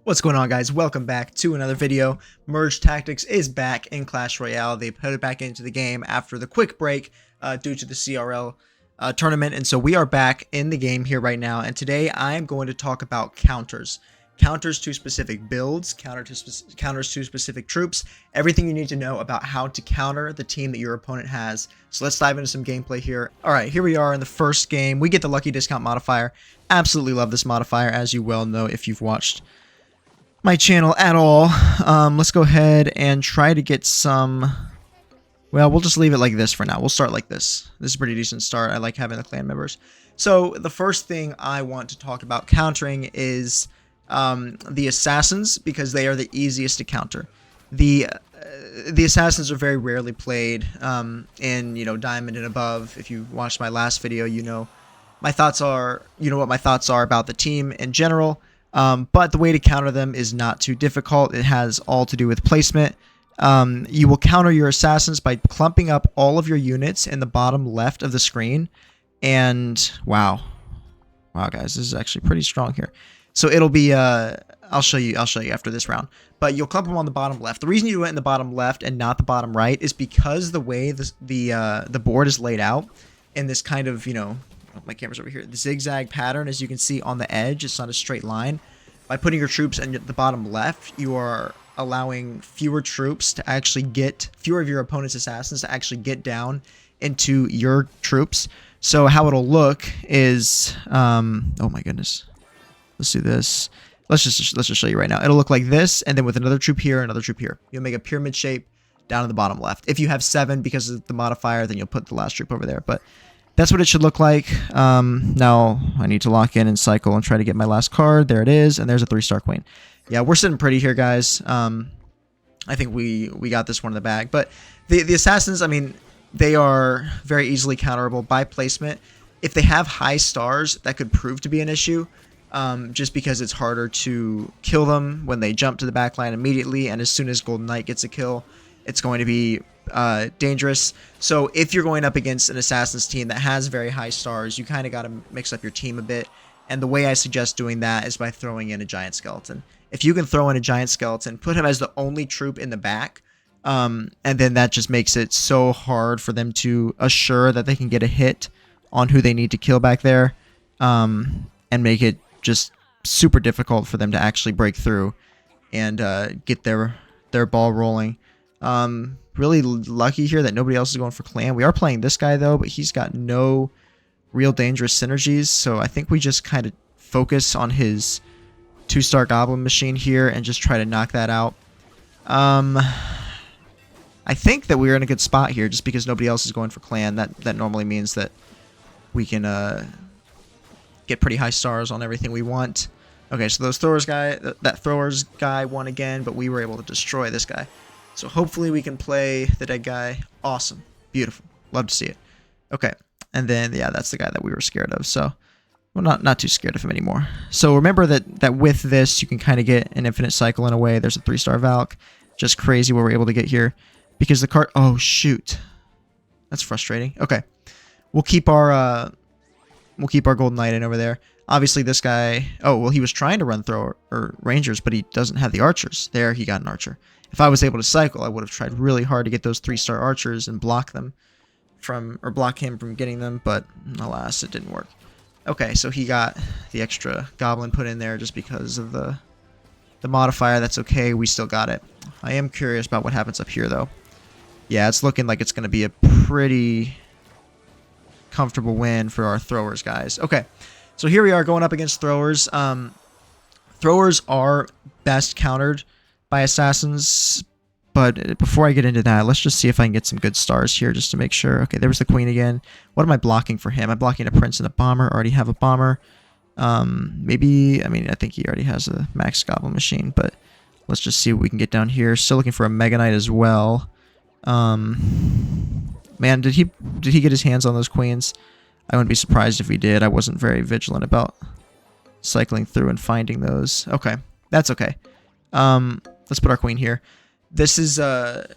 What's going on, guys? Welcome back to another video. Merge Tactics is back in Clash Royale. They put it back into the game after the quick break due to the CRL tournament, and so we are back in the game here right now. And today I am going to talk about counters. Counters to specific builds, counters to specific troops, everything you need to know about how to counter the team that your opponent has. So let's dive into some gameplay here. Alright, here we are in the first game. We get the lucky discount modifier. Absolutely love this modifier, as you well know if you've watched my channel at all. Let's go ahead and try to get some. Well, we'll just leave it like this for now. We'll start like this. This is a pretty decent start. I like having the clan members. So the first thing I want to talk about countering is the assassins, because they are the easiest to counter. The assassins are very rarely played in diamond and above. If you watched my last video, you know my thoughts are what my thoughts are about the team in general. But the way to counter them is not too difficult. It has all to do with placement. You will counter your assassins by clumping up all of your units in the bottom left of the screen. And wow, guys, this is actually pretty strong here. So it'll be I'll show you after this round. But you'll clump them on the bottom left. The reason you do it in the bottom left and not the bottom right is because the way the board is laid out in this kind of my camera's over here. The zigzag pattern, as you can see on the edge, it's not a straight line. By putting your troops in the bottom left, you are allowing fewer troops to actually fewer of your opponent's assassins to actually get down into your troops. So how it'll look is, oh my goodness, let's do this. Let's just show you right now. It'll look like this, and then with another troop here, another troop here. You'll make a pyramid shape down in the bottom left. If you have 7 because of the modifier, then you'll put the last troop over there. But that's what it should look like. Now I need to lock in and cycle and try to get my last card. There it is, and there's a 3-star queen. Yeah, we're sitting pretty here, guys. I think we got this one in the bag. But the assassins, I mean, they are very easily counterable by placement. If they have high stars, that could prove to be an issue, just because it's harder to kill them when they jump to the backline immediately, and as soon as Golden Knight gets a kill, it's going to be dangerous. So if you're going up against an assassins team that has very high stars, you kind of got to mix up your team a bit. And the way I suggest doing that is by throwing in a giant skeleton. If you can throw in a giant skeleton, put him as the only troop in the back, and then that just makes it so hard for them to assure that they can get a hit on who they need to kill back there, and make it just super difficult for them to actually break through and get their ball rolling. Really lucky here that nobody else is going for clan. We are playing this guy though, but he's got no real dangerous synergies, so I think we just kind of focus on his 2-star goblin machine here and just try to knock that out. I think that we're in a good spot here just because nobody else is going for clan. That normally means that we can get pretty high stars on everything we want. Okay, so that throwers guy won again, but we were able to destroy this guy. So hopefully we can play the dead guy. Awesome. Beautiful. Love to see it. Okay. And then, yeah, that's the guy that we were scared of. So, well, not too scared of him anymore. So remember that with this, you can kind of get an infinite cycle in a way. There's a 3-star Valk. Just crazy what we're able to get here. Because the card... Oh, shoot. That's frustrating. Okay. We'll keep our Golden Knight in over there. Obviously, this guy... Oh, well, he was trying to run thrower or Rangers, but he doesn't have the archers. There, he got an archer. If I was able to cycle, I would have tried really hard to get those 3-star archers and block him from getting them, but alas, it didn't work. Okay, so he got the extra goblin put in there just because of the modifier. That's okay, we still got it. I am curious about what happens up here, though. Yeah, it's looking like it's going to be a pretty comfortable win for our throwers, guys. Okay, so here we are going up against throwers. Throwers are best countered by assassins, but before I get into that, let's just see if I can get some good stars here just to make sure. Okay, there was the queen again. What am I blocking for him? I'm blocking a prince and a bomber. Already have a bomber. Maybe, I mean, I think he already has a max goblin machine, but let's just see what we can get down here. Still looking for a mega knight as well. Man, did he get his hands on those queens? I wouldn't be surprised if he did. I wasn't very vigilant about cycling through and finding those. Okay, that's okay. Let's put our queen here. This is a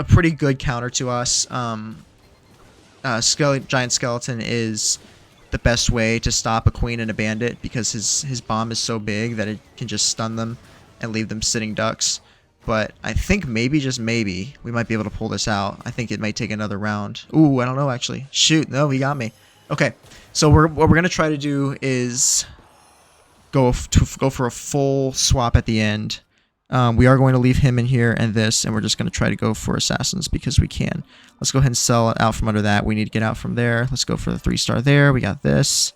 pretty good counter to us. Giant skeleton is the best way to stop a queen and a bandit because his bomb is so big that it can just stun them and leave them sitting ducks. But I think maybe, just maybe, we might be able to pull this out. I think it might take another round. Ooh, I don't know, actually. Shoot, no, he got me. Okay, so what we're going to try to do is go for a full swap at the end. We are going to leave him in here and this, and we're just going to try to go for assassins because we can. Let's go ahead and sell it out from under that. We need to get out from there. Let's go for the 3-star there. We got this.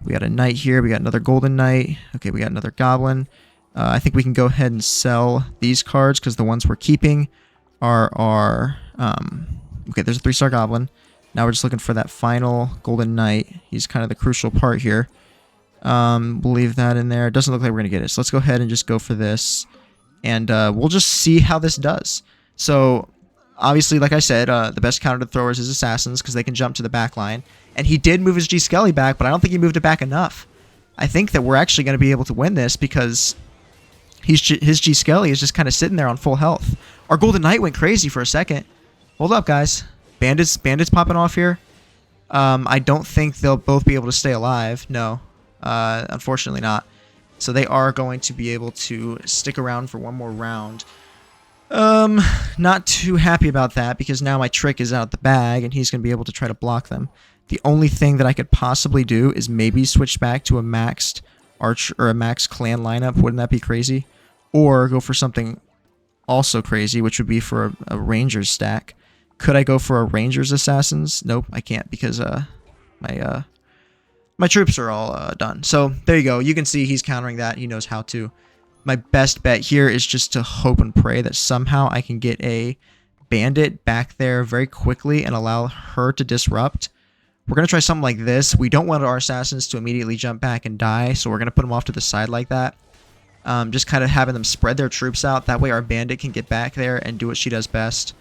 We got a knight here. We got another golden knight. Okay, we got another goblin. I think we can go ahead and sell these cards because the ones we're keeping are our... okay, there's a 3-star goblin. Now we're just looking for that final golden knight. He's kind of the crucial part here. We'll leave that in there. It doesn't look like we're going to get it. So let's go ahead and just go for this. And we'll just see how this does. So, obviously, like I said, the best counter to throwers is assassins because they can jump to the back line. And he did move his G Skelly back, but I don't think he moved it back enough. I think that we're actually going to be able to win this because his G Skelly is just kind of sitting there on full health. Our Golden Knight went crazy for a second. Hold up, guys. Bandits popping off here. I don't think they'll both be able to stay alive. No, unfortunately not. So they are going to be able to stick around for one more round. Not too happy about that because now my trick is out the bag and he's going to be able to try to block them. The only thing that I could possibly do is maybe switch back to a maxed archer or a maxed clan lineup. Wouldn't that be crazy? Or go for something also crazy, which would be for a Rangers stack. Could I go for a Rangers assassins? Nope, I can't because my troops are all done. So there you go. You can see he's countering that. He knows how to. My best bet here is just to hope and pray that somehow I can get a bandit back there very quickly and allow her to disrupt. We're going to try something like this. We don't want our assassins to immediately jump back and die, so we're going to put them off to the side like that. Just kind of having them spread their troops out. That way our bandit can get back there and do what she does best.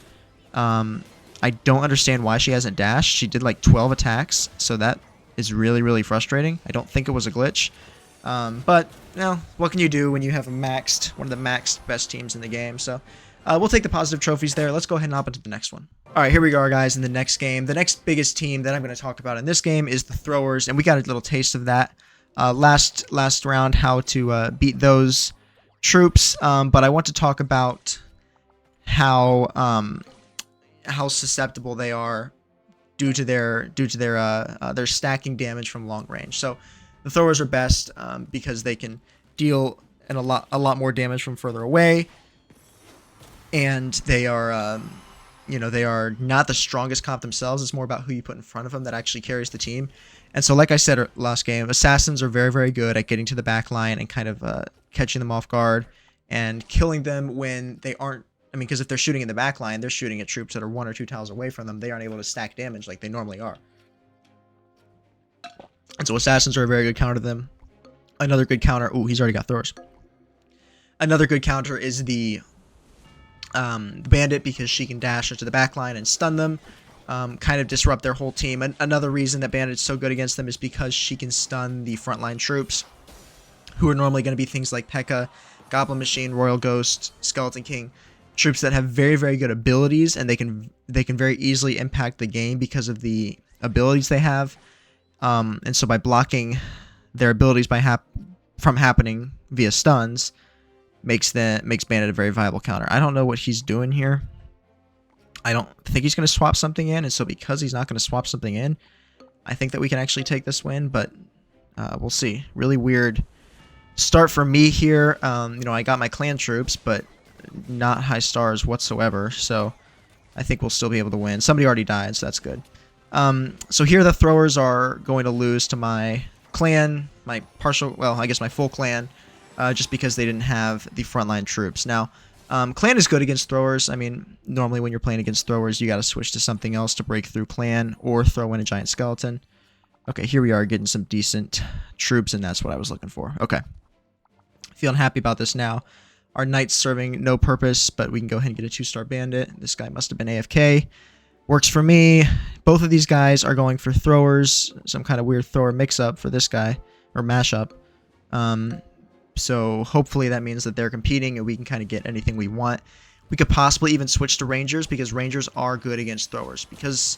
I don't understand why she hasn't dashed. She did like 12 attacks, so that is really, really frustrating. I don't think it was a glitch. But, you know, what can you do when you have one of the maxed best teams in the game? So, we'll take the positive trophies there. Let's go ahead and hop into the next one. All right, here we go, guys, in the next game. The next biggest team that I'm going to talk about in this game is the Throwers, and we got a little taste of that last round, how to beat those troops. But I want to talk about how susceptible they are due to their stacking damage from long range. So the Throwers are best because they can deal a lot more damage from further away, and they are they are not the strongest comp themselves. It's more about who you put in front of them that actually carries the team. And so, like I said last game, assassins are very, very good at getting to the back line and kind of catching them off guard and killing them when they aren't. I mean, because if they're shooting in the back line, they're shooting at troops that are 1 or 2 tiles away from them. They aren't able to stack damage like they normally are. And so assassins are a very good counter to them. Another good counter... Ooh, he's already got throwers. Another good counter is the bandit because she can dash into the back line and stun them. Kind of disrupt their whole team. And another reason that bandit's so good against them is because she can stun the frontline troops, who are normally going to be things like P.E.K.K.A, Goblin Machine, Royal Ghost, Skeleton King. Troops that have very, very good abilities, and they can very easily impact the game because of the abilities they have. And so by blocking their abilities from happening via stuns, makes Bandit a very viable counter. I don't know what he's doing here. I don't think he's going to swap something in, and so because he's not going to swap something in, I think that we can actually take this win, but we'll see. Really weird start for me here. I got my clan troops, but not high stars whatsoever, so I think we'll still be able to win. Somebody already died, so that's good. So here the Throwers are going to lose to my clan, my full clan, just because they didn't have the frontline troops. Now, clan is good against Throwers. I mean, normally when you're playing against Throwers, you got to switch to something else to break through clan or throw in a giant skeleton. Okay, here we are getting some decent troops, and that's what I was looking for. Okay. Feeling happy about this now. Our knight's serving no purpose, but we can go ahead and get a 2-star bandit. This guy must have been AFK. Works for me. Both of these guys are going for throwers. Some kind of weird thrower mix-up for this guy, or mashup. So hopefully that means that they're competing and we can kind of get anything we want. We could possibly even switch to Rangers because Rangers are good against throwers. Because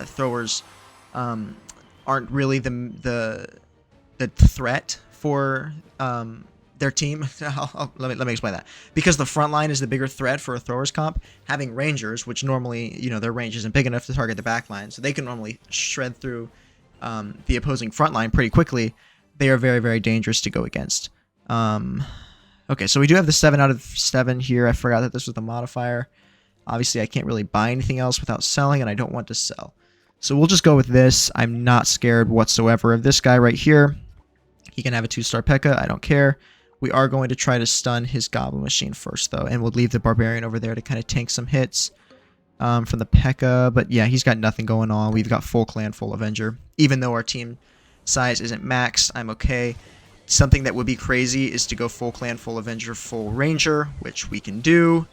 throwers aren't really the threat for their team. Let me explain that. Because the front line is the bigger threat for a throwers comp, having rangers, which normally, their range isn't big enough to target the back line, so they can normally shred through the opposing front line pretty quickly. They are very, very dangerous to go against. Okay, so we do have the 7 out of 7 here. I forgot that this was the modifier. Obviously, I can't really buy anything else without selling, and I don't want to sell. So we'll just go with this. I'm not scared whatsoever of this guy right here. He can have a 2-star P.E.K.K.A. I don't care. We are going to try to stun his Goblin Machine first, though, and we'll leave the Barbarian over there to kind of tank some hits from the P.E.K.K.A. But yeah, he's got nothing going on. We've got full clan, full Avenger. Even though our team size isn't maxed, I'm okay. Something that would be crazy is to go full clan, full Avenger, full Ranger, which we can do.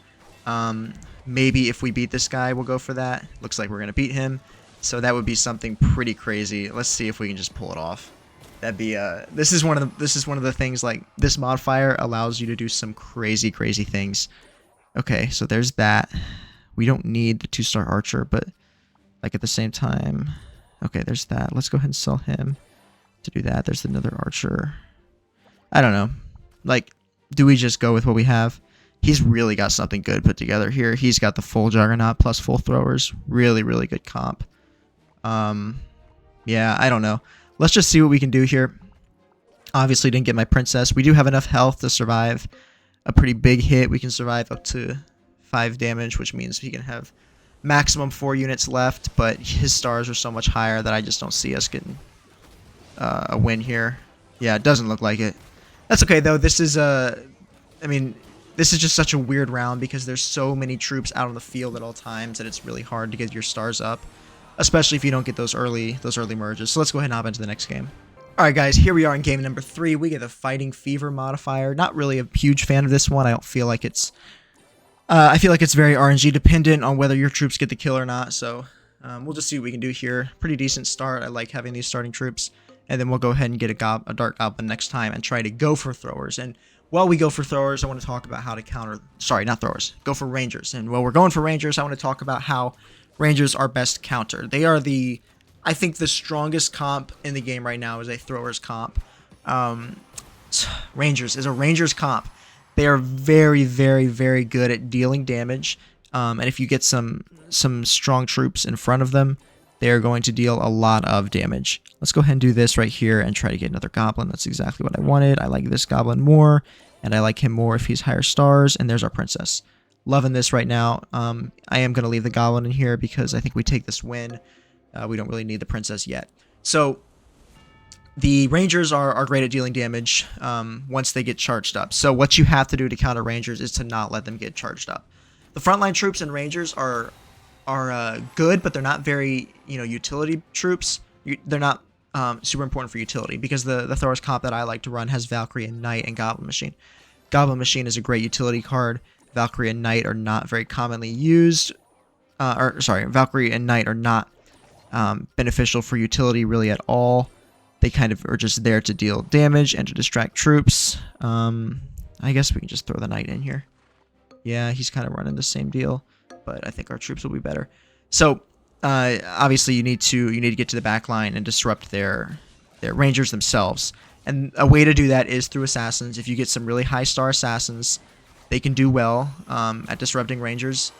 Maybe if we beat this guy, we'll go for that. Looks like we're going to beat him. So that would be something pretty crazy. Let's see if we can just pull it off. That'd be this is one of the things, like, this modifier allows you to do some crazy things. Okay, so there's that. We don't need the 2-star archer, but like at the same time, okay, there's that. Let's go ahead and sell him to do that. There's another archer. I don't know. Like, do we just go with what we have? He's really got something good put together here. He's got the full Juggernaut plus full throwers. Really good comp. Yeah, I don't know. Let's just see what we can do here. Obviously didn't get my princess. We do have enough health to survive a pretty big hit. We can survive up to 5 damage, which means he can have maximum 4 units left, but his stars are so much higher that I just don't see us getting a win here. Yeah, it doesn't look like it. That's okay, though. This is this is just such a weird round because there's so many troops out on the field at all times that it's really hard to get your stars up, especially if you don't get those early merges. So let's go ahead and hop into the next game. Alright guys, here we are in game number 3. We get the Fighting Fever modifier. Not really a huge fan of this one. I don't feel like it's... I feel like it's very RNG dependent on whether your troops get the kill or not. So we'll just see what we can do here. Pretty decent start. I like having these starting troops. And then we'll go ahead and get a Dark Goblin next time and try to go for throwers. And while we go for throwers, I want to talk about how to counter... Sorry, not throwers. Go for rangers. And while we're going for rangers, I want to talk about how rangers are best countered. They are the... I think the strongest comp in the game right now is a throwers comp. Rangers is a rangers comp. They are very good at dealing damage. And if you get some strong troops in front of them, they are going to deal a lot of damage. Let's go ahead and do this right here and try to get another goblin. That's exactly what I wanted. I like this goblin more, and I like him more if he's higher stars. And there's our princess. Loving this right now. I am going to leave the goblin in here because I think we take this win. We don't really need the princess yet. So the rangers are great at dealing damage once they get charged up. So what you have to do to counter rangers is to not let them get charged up. The frontline troops and rangers are good, but they're not very utility troops. They're not super important for utility because the throwers comp that I like to run has Valkyrie and Knight and Goblin Machine. Goblin Machine is a great utility card. Valkyrie and Knight are not very commonly used. Valkyrie and Knight are not beneficial for utility really at all. They kind of are just there to deal damage and to distract troops. I guess we can just throw the Knight in here. Yeah, he's kind of running the same deal, but I think our troops will be better. So obviously you need to get to the back line and disrupt their rangers themselves. And a way to do that is through assassins. If you get some really high star assassins, they can do well at disrupting rangers.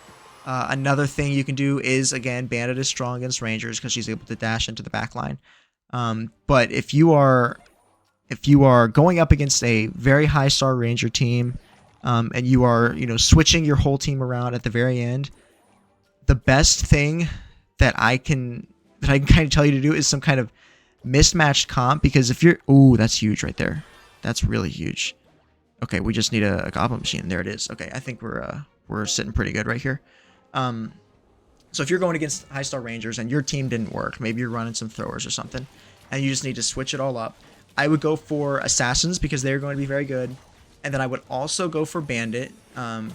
Another thing you can do is, again, Bandit is strong against rangers because she's able to dash into the back line. But if you are going up against a very high star ranger team, and you are switching your whole team around at the very end, the best thing that I can kind of tell you to do is some kind of mismatched comp, because if you're... Ooh, that's huge right there. That's really huge. Okay, we just need a Goblin Machine. There it is. Okay, I think we're sitting pretty good right here. So if you're going against high star rangers and your team didn't work, maybe you're running some throwers or something, and you just need to switch it all up, I would go for assassins because they're going to be very good. And then I would also go for Bandit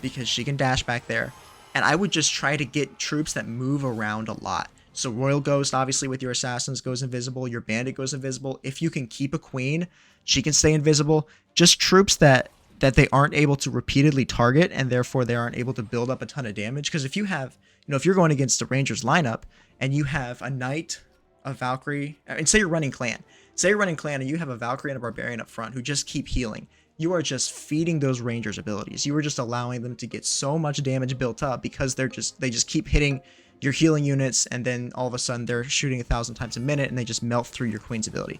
because she can dash back there. And I would just try to get troops that move around a lot. So Royal Ghost, obviously, with your assassins goes invisible. Your Bandit goes invisible. If you can keep a queen, she can stay invisible. Just troops that they aren't able to repeatedly target, and therefore they aren't able to build up a ton of damage. Because if you have, if you're going against the Rangers lineup and you have a Knight, a Valkyrie, and say you're running clan. Say you're running clan and you have a Valkyrie and a Barbarian up front who just keep healing. You are just feeding those Rangers abilities. You are just allowing them to get so much damage built up because they just keep hitting your healing units, and then all of a sudden they're shooting 1,000 times a minute and they just melt through your Queen's ability.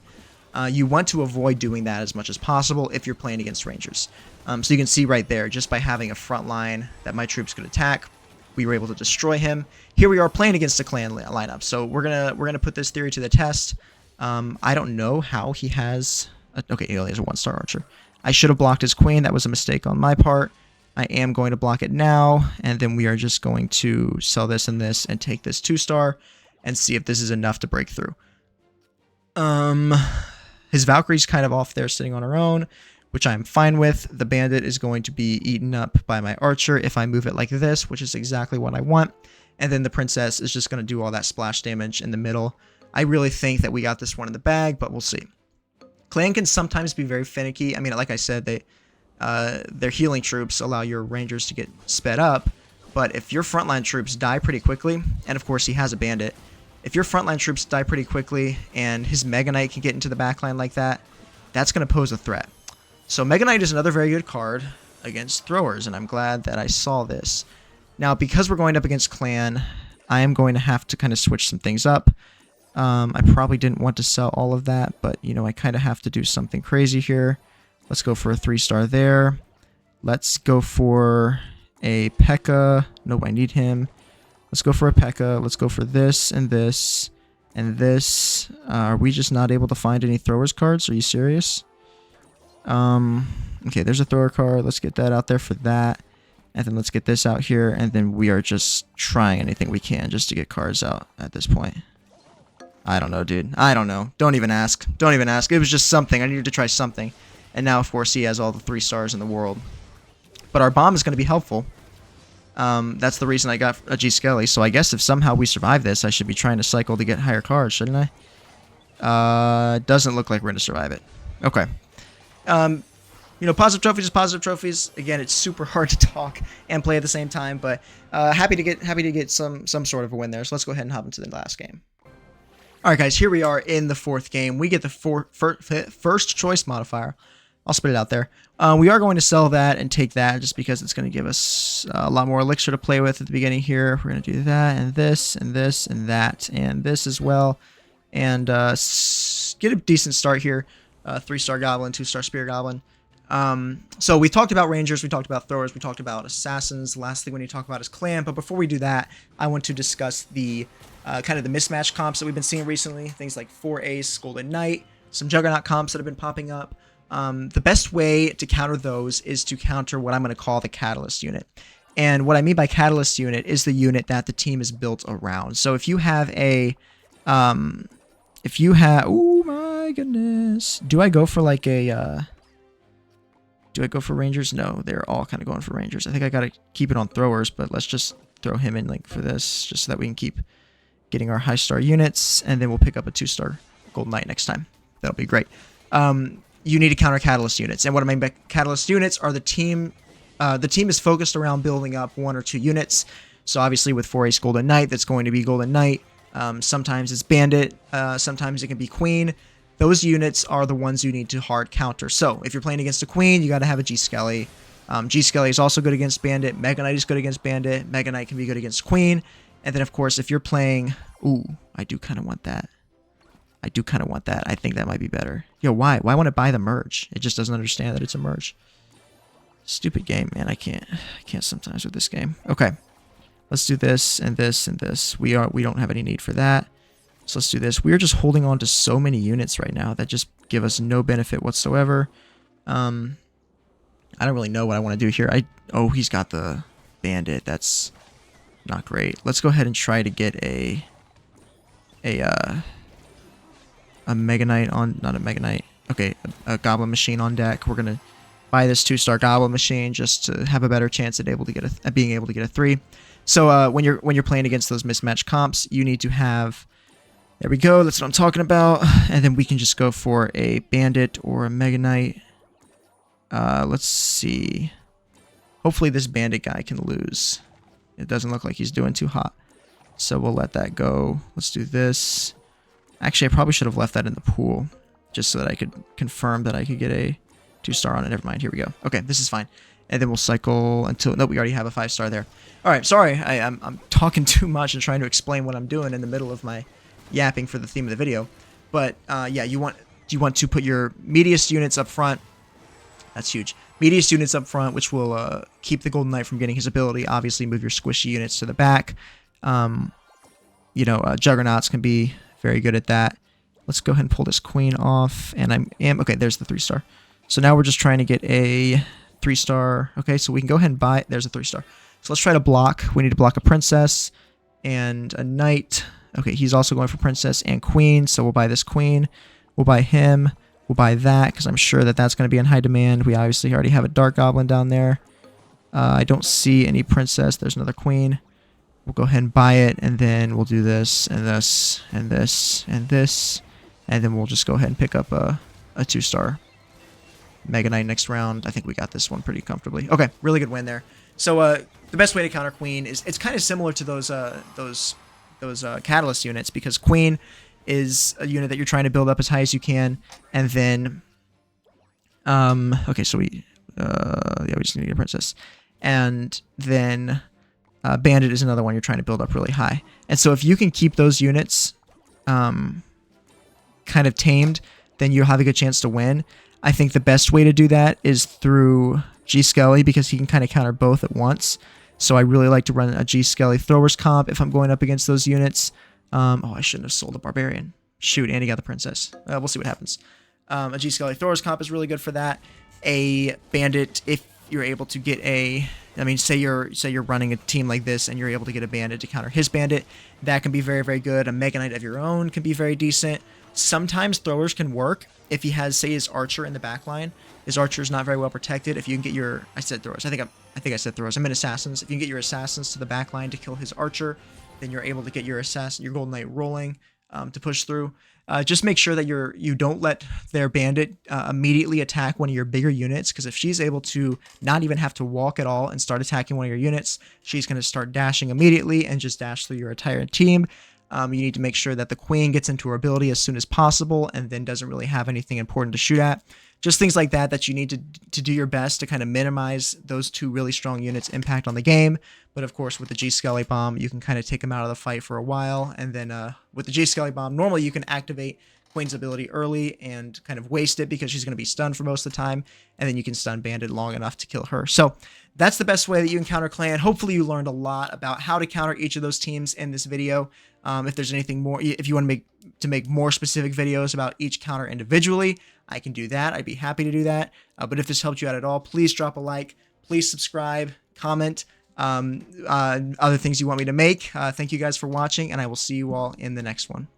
You want to avoid doing that as much as possible if you're playing against Rangers. So you can see right there, just by having a front line that my troops could attack, we were able to destroy him. Here we are playing against a clan lineup, so we're gonna put this theory to the test. I don't know how he has. Okay, he only has a 1-star archer. I should have blocked his queen. That was a mistake on my part. I am going to block it now, and then we are just going to sell this and this and take this 2-star and see if this is enough to break through. His Valkyrie's kind of off there sitting on her own, which I'm fine with. The bandit is going to be eaten up by my archer if I move it like this, which is exactly what I want. And then the princess is just going to do all that splash damage in the middle. I really think that we got this one in the bag, but we'll see. Clan can sometimes be very finicky. I mean, like I said, their healing troops allow your Rangers to get sped up, but if your frontline troops die pretty quickly, and of course he has a bandit, if your frontline troops die pretty quickly and his Mega Knight can get into the backline like that, that's going to pose a threat. So Mega Knight is another very good card against throwers, and I'm glad that I saw this. Now, because we're going up against Clan, I am going to have to kind of switch some things up. I probably didn't want to sell all of that, but, you know, I kind of have to do something crazy here. Let's go for a 3-star there. Let's go for a P.E.K.K.A. Nope, I need him. Let's go for a P.E.K.K.A. Let's go for this and this and this. Are we just not able to find any throwers cards? Are you serious? Okay, there's a thrower card. Let's get that out there for that. And then let's get this out here. And then we are just trying anything we can just to get cards out at this point. I don't know, dude. I don't know. Don't even ask. Don't even ask. It was just something. I needed to try something. And now, of course, he has all the 3-stars in the world. But our bomb is going to be helpful. That's the reason I got a G Skelly. So I guess if somehow we survive this, I should be trying to cycle to get higher cards, shouldn't I? Doesn't look like we're going to survive it. Okay. You know, positive trophies is positive trophies. Again, it's super hard to talk and play at the same time, but happy to get some sort of a win there. So let's go ahead and hop into the last game. All right, guys, here we are in the 4th game. We get the first choice modifier. I'll spit it out there. We are going to sell that and take that just because it's going to give us a lot more elixir to play with at the beginning here. We're going to do that and this and this and that and this as well. And get a decent start here. 3-star Goblin, 2-star Spear Goblin. So we talked about Rangers, we talked about Throwers, we talked about Assassins. The last thing we need to talk about is Clan. But before we do that, I want to discuss the kind of the mismatch comps that we've been seeing recently. Things like 4 Ace, Golden Knight, some Juggernaut comps that have been popping up. The best way to counter those is to counter what I'm going to call the Catalyst unit. And what I mean by Catalyst unit is the unit that the team is built around. So if you have a... oh my goodness. Do I go for like a... do I go for Rangers? No, they're all kind of going for Rangers. I think I got to keep it on Throwers, but let's just throw him in like for this, just so that we can keep getting our high-star units, and then we'll pick up a 2-star Golden Knight next time. That'll be great. You need to counter Catalyst units, and what I mean by Catalyst units are the team is focused around building up 1 or 2 units. So obviously with 4 Ace Golden Knight, that's going to be Golden Knight. Sometimes it's Bandit, sometimes it can be Queen. Those units are the ones you need to hard counter. So if you're playing against a Queen, you got to have a G Skelly. G Skelly is also good against Bandit. Mega Knight is good against Bandit. Mega Knight can be good against Queen. And then, of course, if you're playing... Ooh, I do kind of want that. I do kind of want that. I think that might be better. Yo, why? Why want to buy the merge? It just doesn't understand that it's a merge. Stupid game, man. I can't sometimes with this game. Okay. Let's do this and this and this. We don't have any need for that. So let's do this. We're just holding on to so many units right now that just give us no benefit whatsoever. I don't really know what I want to do here. Oh, he's got the Bandit. That's not great. Let's go ahead and try to get a Mega Knight on, not a Mega Knight. Okay, a Goblin Machine on deck. We're gonna buy this 2-star Goblin Machine just to have a better chance at being able to get a 3. So when you're playing against those mismatched comps, you need to have. There we go. That's what I'm talking about. And then we can just go for a Bandit or a Mega Knight. Let's see. Hopefully this Bandit guy can lose. It doesn't look like he's doing too hot. So we'll let that go. Let's do this. Actually, I probably should have left that in the pool just so that I could confirm that I could get a 2-star on it. Never mind. Here we go. Okay, this is fine. And then we'll cycle until... Nope, we already have a 5-star there. All right, sorry. I'm talking too much and trying to explain what I'm doing in the middle of my yapping for the theme of the video. But, yeah, you want to put your meatiest units up front. That's huge. Meatiest units up front, which will keep the Golden Knight from getting his ability. Obviously, move your squishy units to the back. You know, Juggernauts can be very good at that. Let's go ahead and pull this queen off. And okay, there's the 3-star. So now we're just trying to get a 3-star. Okay, so we can go ahead and buy... There's a 3-star. So let's try to block. We need to block a princess and a knight. Okay, he's also going for princess and queen, so we'll buy this queen. We'll buy him. We'll buy that, because I'm sure that that's going to be in high demand. We obviously already have a dark goblin down there. I don't see any princess. There's another queen. We'll go ahead and buy it, and then we'll do this, and this, and this, and this. And then we'll just go ahead and pick up a 2-star. Mega Knight next round. I think we got this one pretty comfortably. Okay, really good win there. So the best way to counter Queen is... It's kind of similar to those Catalyst units, because Queen is a unit that you're trying to build up as high as you can, and then... okay, so yeah, we just need to get a princess. And then Bandit is another one you're trying to build up really high. And so if you can keep those units kind of tamed, then you'll have a good chance to win. I think the best way to do that is through G Skelly, because he can kind of counter both at once. So I really like to run a G Skelly Throwers comp if I'm going up against those units. Oh, I shouldn't have sold the Barbarian. Shoot, and he got the Princess. We'll see what happens. A G Skelly Throwers comp is really good for that. A Bandit, if you're able to get a... I mean, say you're running a team like this and you're able to get a Bandit to counter his Bandit, that can be very, very good. A Mega Knight of your own can be very decent. Sometimes Throwers can work if he has, say, his Archer in the back line. His Archer is not very well protected. If you can get your... I said Throwers. I think I said Throwers. I meant Assassins. If you can get your Assassins to the back line to kill his Archer, then you're able to get your Golden Knight rolling to push through. Just make sure that you don't let their Bandit immediately attack one of your bigger units, because if she's able to not even have to walk at all and start attacking one of your units, she's going to start dashing immediately and just dash through your entire team. You need to make sure that the Queen gets into her ability as soon as possible and then doesn't really have anything important to shoot at. Just things like that you need to do your best to kind of minimize those two really strong units' impact on the game. But of course, with the G Skelly Bomb, you can kind of take them out of the fight for a while. And then with the G Skelly Bomb, normally you can activate Queen's ability early and kind of waste it because she's going to be stunned for most of the time. And then you can stun Bandit long enough to kill her. So that's the best way that you can counter Clan. Hopefully you learned a lot about how to counter each of those teams in this video. If there's anything more, if you want to make more specific videos about each counter individually, I can do that. I'd be happy to do that. But if this helped you out at all, please drop a like, please subscribe, comment, other things you want me to make. Thank you guys for watching, and I will see you all in the next one.